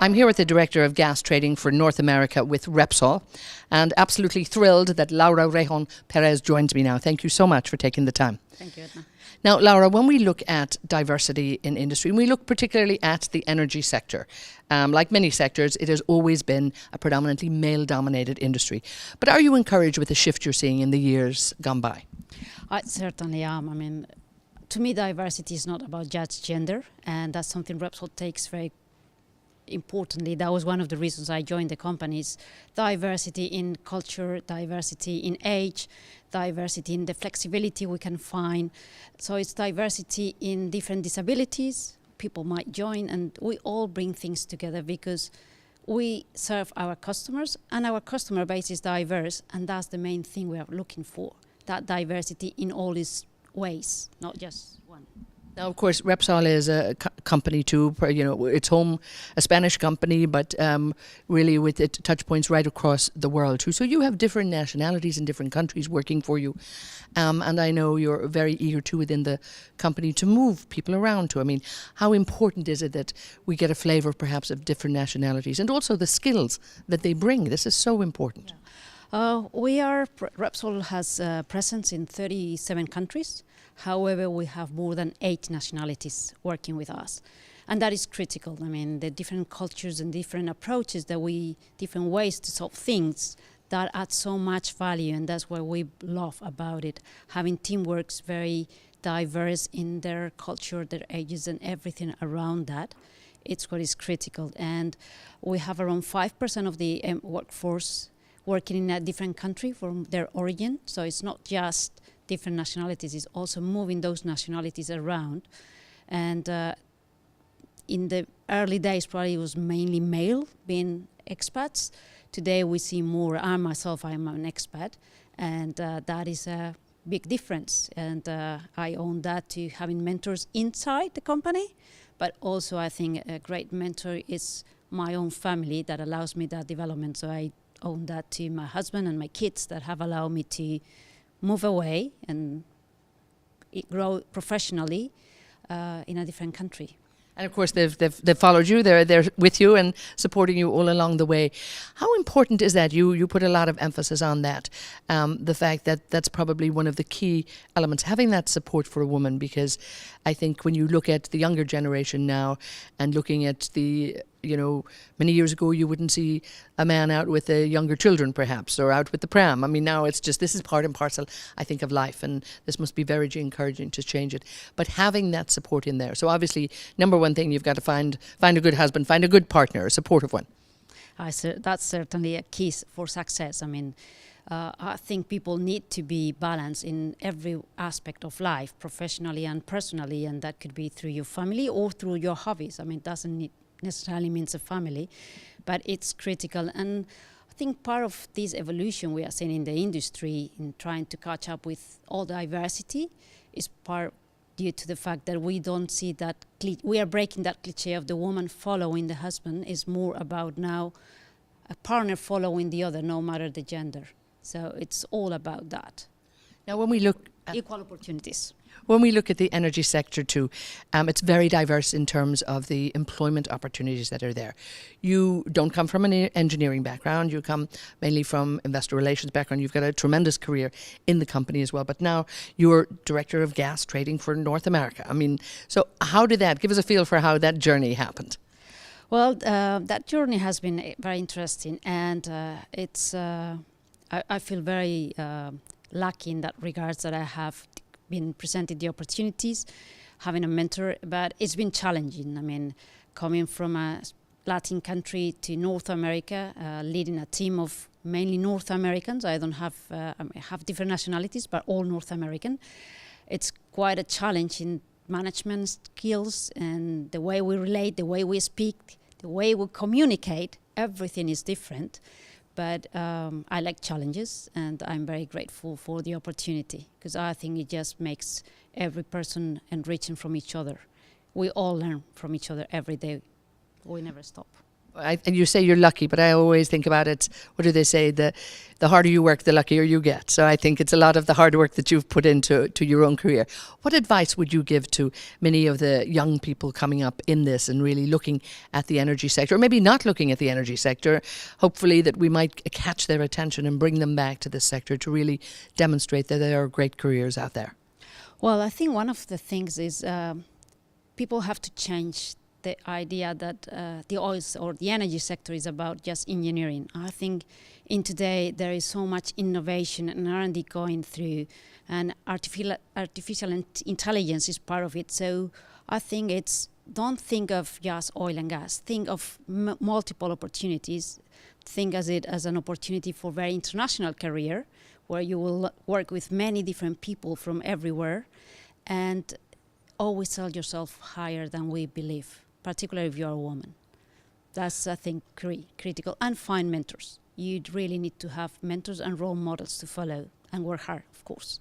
I'm here with the Director of Gas Trading for North America with Repsol, and absolutely thrilled that Laura Rejón Perez joins me now. Thank you so much for taking the time. Thank you, Eithne. Now, Laura, when we look at diversity in industry, we look particularly at the energy sector. Like many sectors, it has always been a predominantly male-dominated industry. But are you encouraged with the shift you're seeing in the years gone by? I certainly am. I mean, to me, diversity is not about just gender, and that's something Repsol takes very importantly. That was one of the reasons I joined the company, is diversity in culture, diversity in age, diversity in the flexibility we can find. So it's diversity in different disabilities. People might join, and we all bring things together because we serve our customers, and our customer base is diverse, and that's the main thing we are looking for, that diversity in all its ways, not just one. Now, of course, Repsol is a company too. It's home, a Spanish company, but really with it touch points right across the world too. So you have different nationalities in different countries working for you, and I know you're very eager too within the company to move people around too. I mean, how important is it that we get a flavour perhaps of different nationalities and also the skills that they bring? This is so important. Yeah. Repsol has a presence in 37 countries. However, we have more than 8 nationalities working with us. And that is critical. I mean, the different cultures and different approaches different ways to solve things, that add so much value, and that's what we love about it. Having teamworks very diverse in their culture, their ages, and everything around that. It's what is critical. And we have around 5% of the workforce working in a different country from their origin. So it's not just different nationalities, is also moving those nationalities around. And in the early days, probably it was mainly male being expats. Today we see more. I'm an expat, and that is a big difference. And I own that to having mentors inside the company, but also I think a great mentor is my own family that allows me that development. So I own that to my husband and my kids that have allowed me to move away and grow professionally in a different country. And of course, they've followed you. They're with you and supporting you all along the way. How important is that? You put a lot of emphasis on that. The fact that that's probably one of the key elements, having that support for a woman, because I think when you look at the younger generation now and looking at many years ago you wouldn't see a man out with the younger children perhaps, or out with the pram. I mean, now it's just, this is part and parcel, I think, of life, and this must be very encouraging to change it. But having that support in there. So obviously, number one thing, you've got to find a good husband, find a good partner, a supportive one. That's certainly a key for success. I mean, I think people need to be balanced in every aspect of life, professionally and personally, and that could be through your family or through your hobbies. I mean, it doesn't necessarily means a family, but it's critical. And I think part of this evolution we are seeing in the industry in trying to catch up with all diversity is part due to the fact that we don't see that we are breaking that cliche of the woman following the husband. Is more about now a partner following the other, no matter the gender. So it's all about that. Now, when we look at equal opportunities. When we look at the energy sector too, it's very diverse in terms of the employment opportunities that are there. You don't come from an engineering background, you come mainly from investor relations background. You've got a tremendous career in the company as well, but now you're Director of Gas Trading for North America. I mean, so how did that, give us a feel for how that journey happened? Well, that journey has been very interesting, and I feel very lucky in that regards that I have been presented the opportunities, having a mentor, but it's been challenging. I mean, coming from a Latin country to North America, leading a team of mainly North Americans. I have different nationalities, but all North American. It's quite a challenge in management skills and the way we relate, the way we speak, the way we communicate. Everything is different. But I like challenges, and I'm very grateful for the opportunity, because I think it just makes every person enriching from each other. We all learn from each other every day. We never stop. And you say you're lucky, but I always think about it. What do they say? The harder you work, the luckier you get. So I think it's a lot of the hard work that you've put into your own career. What advice would you give to many of the young people coming up in this and really looking at the energy sector, or maybe not looking at the energy sector? Hopefully that we might catch their attention and bring them back to this sector to really demonstrate that there are great careers out there. Well, I think one of the things is people have to change the idea that the oil or the energy sector is about just engineering. I think in today there is so much innovation and R&D going through, and artificial intelligence is part of it. So I think don't think of just oil and gas. Think of multiple opportunities. Think as it as an opportunity for very international career, where you will work with many different people from everywhere, and always sell yourself higher than we believe, particularly if you're a woman. That's, I think, critical. And find mentors. You really need to have mentors and role models to follow, and work hard, of course.